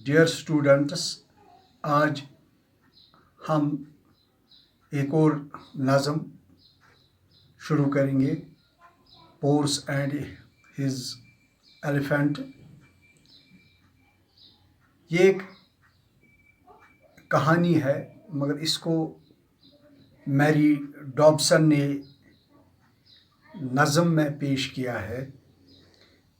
Dear students, आज हम एक और नज़म शुरू करेंगे, पोर्स एंड हिज एलिफेंट। ये एक कहानी है, मगर इसको मैरी डॉब्सन ने नज़म में पेश किया है,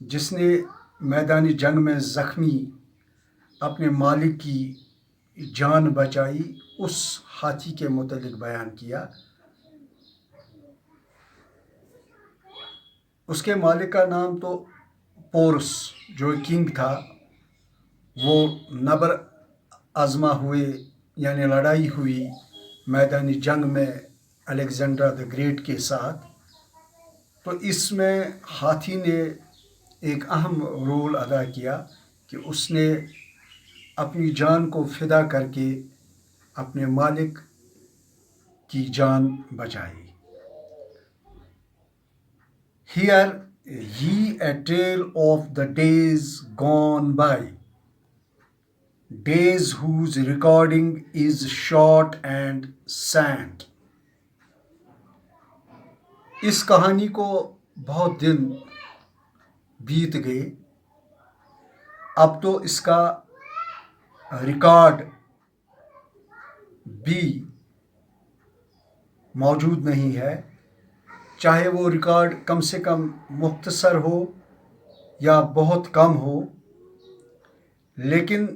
जिसने मैदानी जंग में ज़ख्मी अपने मालिक की जान बचाई, उस हाथी के मुतालिक बयान किया। उसके मालिक का नाम तो पोर्स, जो किंग था, वो नबर आजमा हुए, यानी लड़ाई हुई मैदानी जंग में अलेक्जेंडर द ग्रेट के साथ। तो इसमें हाथी ने एक अहम रोल अदा किया कि उसने अपनी जान को फिदा करके अपने मालिक की जान बचाई। Hear ye a tale of the days gone by, days whose recording is short and sad. इस कहानी को बहुत दिन बीत गए, अब तो इसका रिकॉर्ड भी मौजूद नहीं है, चाहे वो रिकॉर्ड कम से कम मुख्तसर हो या बहुत कम हो, लेकिन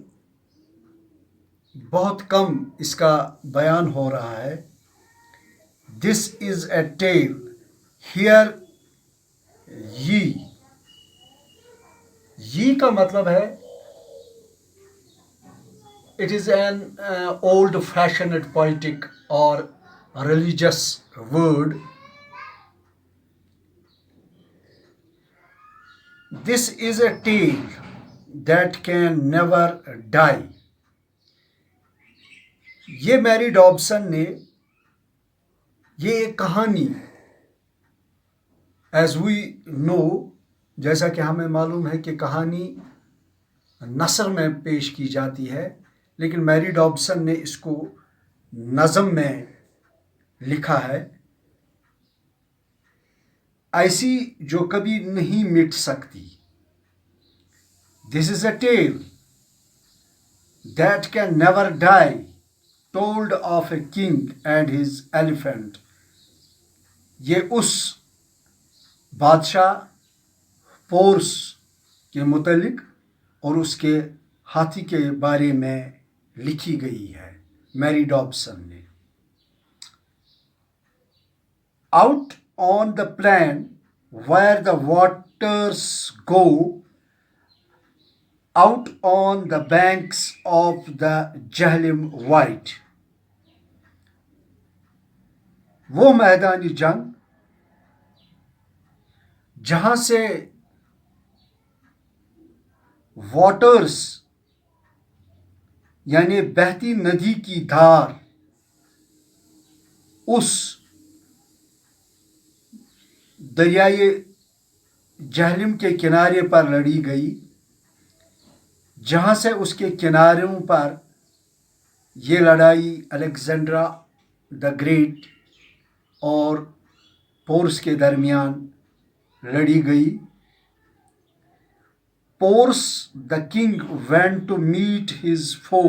बहुत कम इसका बयान हो रहा है। This is a tale, here ये का मतलब है it is an old fashioned poetic और religious word. This is a tale that can never die. ये मैरी डॉब्सन ने ये एक कहानी, एज वी नो, जैसा कि हमें मालूम है कि कहानी नसर में पेश की जाती है, लेकिन मैरी डॉब्सन ने इसको नज़म में लिखा है, ऐसी जो कभी नहीं मिट सकती। This is a tale that can never die, told of a king and his elephant. ये उस बादशाह पोर्स के मुतालिक और उसके हाथी के बारे में लिखी गई है मैरी डॉब्सन ने। Out on the plain where the waters go, out on the banks of the Jahlim White, वो मैदानी जंग जहां से वाटर्स यानी बहती नदी की धार उस दरियाए जहलिम के किनारे पर लड़ी गई, जहां से उसके किनारों पर ये लड़ाई अलेक्जेंड्रा द ग्रेट और पोर्स के दरमियान लड़ी गई। Porus the king went to meet his foe,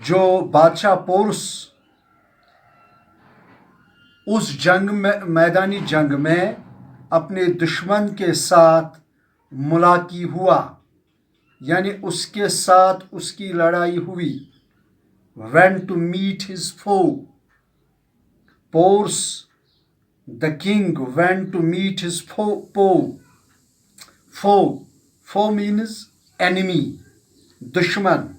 जो बादशाह पोर्स उस जंग में, मैदानी जंग में अपने दुश्मन के साथ मुलाकी हुआ, यानी उसके साथ उसकी लड़ाई हुई। Went to meet his foe, Porus the king went to meet his foe means enemy, दुश्मन।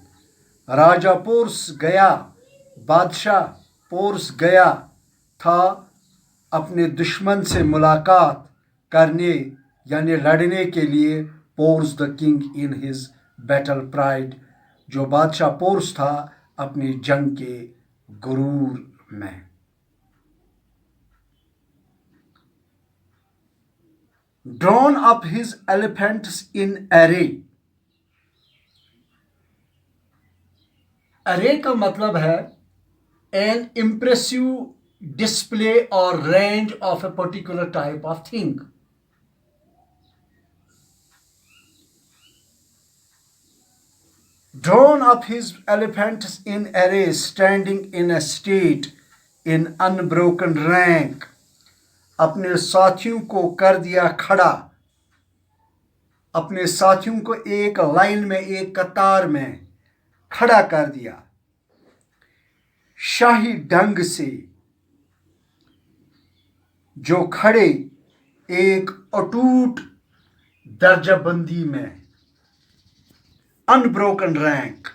राजा पोर्स गया, बादशाह पोर्स गया था अपने दुश्मन से मुलाकात करने, यानी लड़ने के लिए। Pores the king in his battle pride, जो बादशाह पोर्स था अपनी जंग के गुरूर में। Drawn up his elephants in array, अरे का मतलब है एन इम्प्रेसिव डिस्प्ले और range of a particular type of thing. Drawn up his elephants in array, standing in a state in unbroken rank. अपने साथियों को कर दिया खड़ा, अपने साथियों को एक लाइन में, एक कतार में खड़ा कर दिया, शाही ढंग से, जो खड़े एक अटूट दर्जाबंदी में, unbroken rank,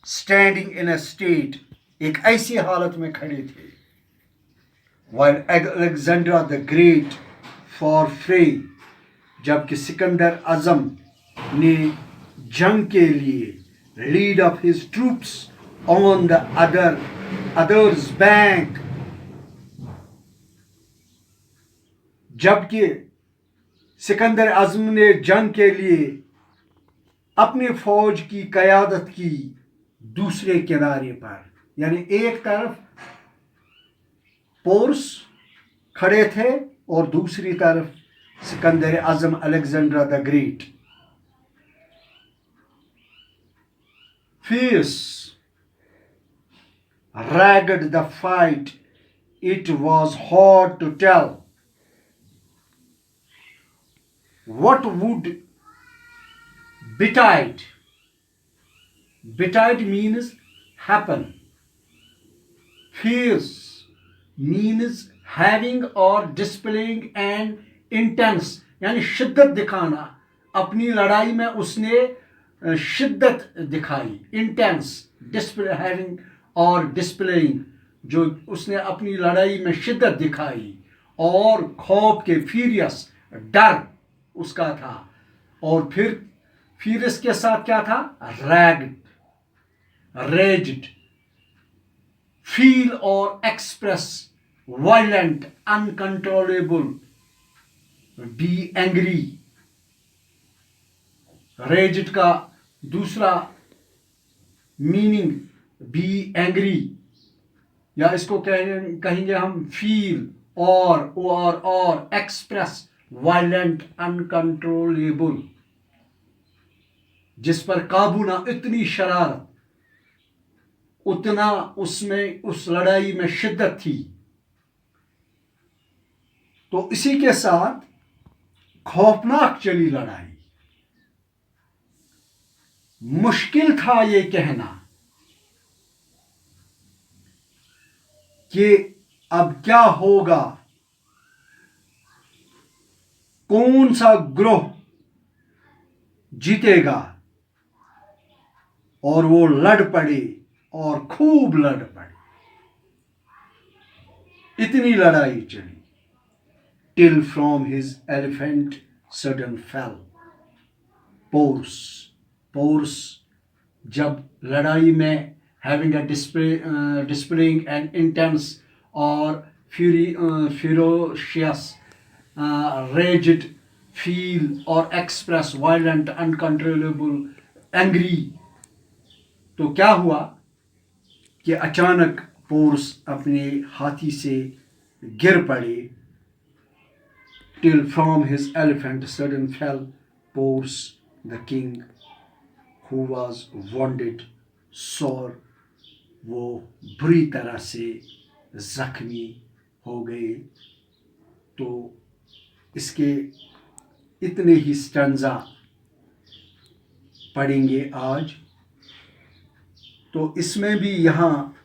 standing in a state, एक ऐसी हालत में खड़े थे. While Alexander the Great for Frey, जबकि सिकंदर आजम ने जंग के लिए lead of his troops on the others bank, जबकि सिकंदर आजम ने जंग के लिए अपनी फौज की क़यादत की दूसरे किनारे पर, यानी एक तरफ पोर्स खड़े थे और दूसरी तरफ Sikandar Azam Alexander the Great. Fierce, ragged the fight, it was hard to tell what would betide. Betide means happen. Fierce means having or displaying an intense, यानी शिद्दत दिखाना. अपनी लड़ाई में उसने शिद्दत दिखाई. Intense, display, having or displaying, जो उसने अपनी लड़ाई में शिद्दत दिखाई. और खौफ के, फ्यूरियस, डर उसका था. और फिर फ्यूरियस के साथ क्या था? Ragged, raised, feel or express, violent, uncontrollable, be angry. Raised का दूसरा मीनिंग बी एंग्री, या इसको कहेंगे हम feel or express, violent, uncontrollable, जिस पर काबू ना. इतनी शरारत, उतना उसमें, उस लड़ाई में शिद्दत थी. तो इसी के साथ खौफनाक चली लड़ाई. मुश्किल था ये कहना कि अब क्या होगा, कौन सा ग्रोह जीतेगा. और वो लड़ पड़े और खूब लड़ पड़े. इतनी लड़ाई चली. Till from his elephant sudden fell. Porus जब लड़ाई में having a displaying an intense or ferocious, raged, feel or express, violent, uncontrollable, angry. तो क्या हुआ कि अचानक पोर्स अपने हाथी से गिर पड़े. Till from his elephant sudden fell Porus the king, who was wounded sore. वो बुरी तरह से जख्मी हो गए. तो इसके इतने ही स्टैंजा पढ़ेंगे आज. तो इसमें भी यहाँ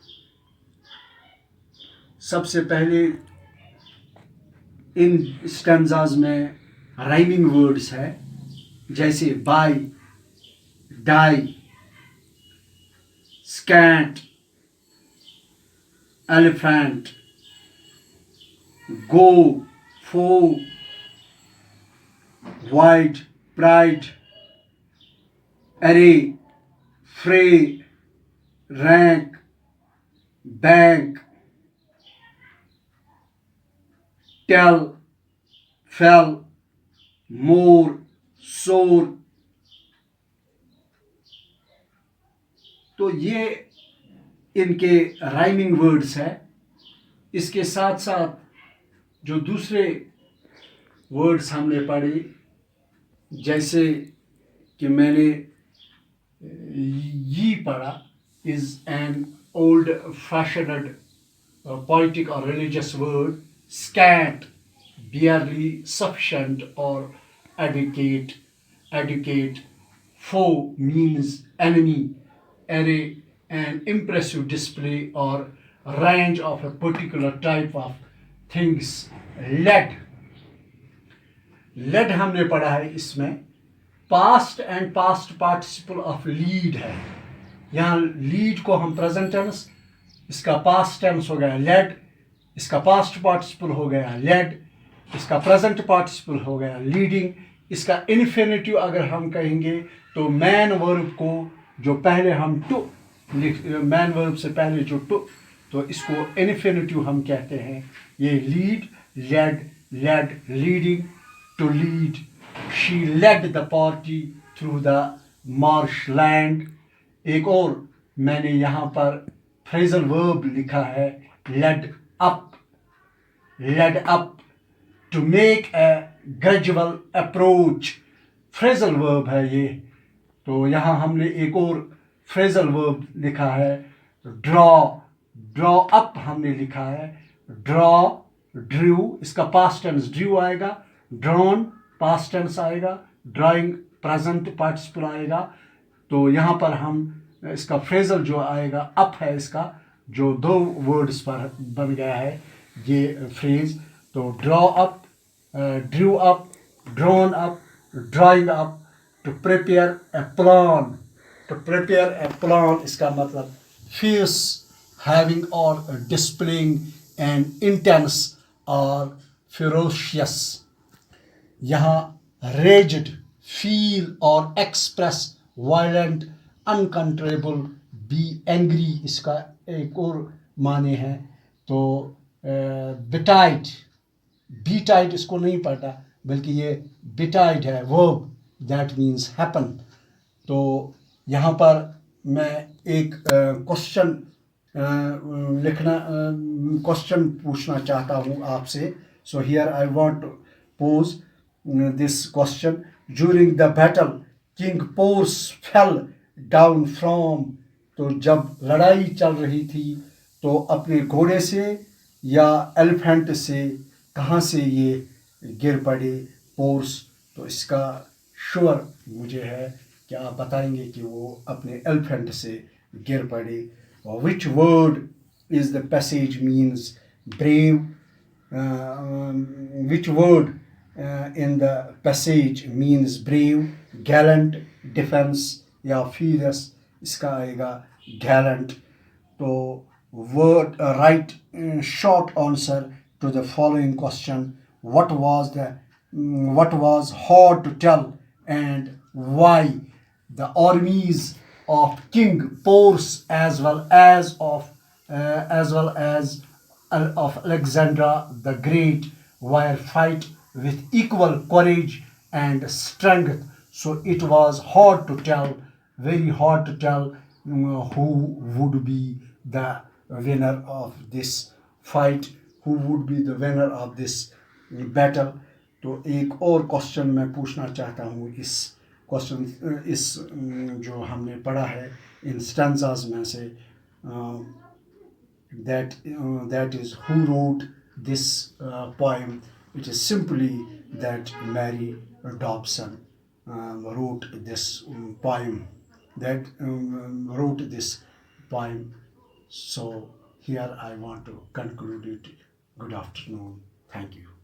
सबसे पहले इन स्टैंजाज में राइमिंग वर्ड्स है, जैसे बाय, डाई, स्कैंट, एलिफेंट, गो, फो, वाइड, प्राइड, एरे, फ्रे, रैंक, बैंक, टेल, फेल, मोर, सोर. तो ये इनके राइमिंग वर्ड्स है। इसके साथ साथ जो दूसरे वर्ड्स हमने पढ़े, जैसे कि मैंने ये पढ़ा, is an old fashioned poetic or religious word, scant, barely sufficient or adequate. Foe means enemy, array, an impressive display or range of a particular type of things. Led हमने पढ़ा है, इसमें past and past participle of lead है। यहाँ lead को हम present tense, इसका past tense हो गया लेड, इसका पास्ट पार्टिसिपल हो गया लेड, इसका प्रेजेंट पार्टिसिपल हो गया लीडिंग। इसका इन्फिनिटिव अगर हम कहेंगे तो मैन वर्ब को जो पहले हम टू मैन वर्ब से पहले जो टू, तो इसको इन्फिनिटिव हम कहते हैं। ये lead, led, leading, to lead. She led the party through the marsh land. एक और मैंने यहाँ पर फ्रेजल वर्ब लिखा है, led up, to make a gradual approach. Phrasal verb है ये। तो यहाँ हमने एक और फ्रेजल वर्ब लिखा है, ड्रॉ अप हमने लिखा है, ड्रू, इसका पास्ट टेंस ड्रू आएगा, ड्रॉन पास्ट टेंस आएगा, ड्राइंग प्रेजेंट पार्टिसिपल आएगा। तो यहाँ पर हम इसका फ्रेजल जो आएगा अप है, इसका जो दो वर्ड्स पर बन गया है ये फ्रेज। तो draw up, drew up, drawn up, drawing up, to prepare a plan, इसका मतलब fierce, having or displaying an intense or ferocious. यहाँ raged, feel or express, violent, uncontrollable, be angry, इसका एक और माने हैं। तो बीटाइड इसको नहीं पढ़ता, बल्कि ये बिटाइड है, वर्ब दैट मीन्स हैपन। तो यहाँ पर मैं एक क्वेश्चन पूछना चाहता हूँ आपसे। So here I want to pose this question. During the battle king Porus fell down from. तो जब लड़ाई चल रही थी तो अपने घोड़े से या एलिफेंट से कहाँ से ये गिर पड़े पोर्स। तो इसका श्योर मुझे है कि आप बताएंगे कि वो अपने एलिफेंट से गिर पड़े। Which word is the passage means brave. Which word in the passage means brave, gallant, defense या furious, इसका आएगा gallant। तो word write short answer to the following question. What was hard to tell and why the armies of King Porus as well as of Alexander the Great were fight with equal courage and strength. So it was hard to tell, very hard to tell who would be the winner of this fight, who would be the winner of this battle. तो एक और question मैं पूछना चाहता हूँ। इस जो हमने पढ़ा है इन स्टैंजास में से, that is who wrote this poem. It is simply that Mary Dobson wrote this poem. So here I want to conclude it. Good afternoon. Thank you.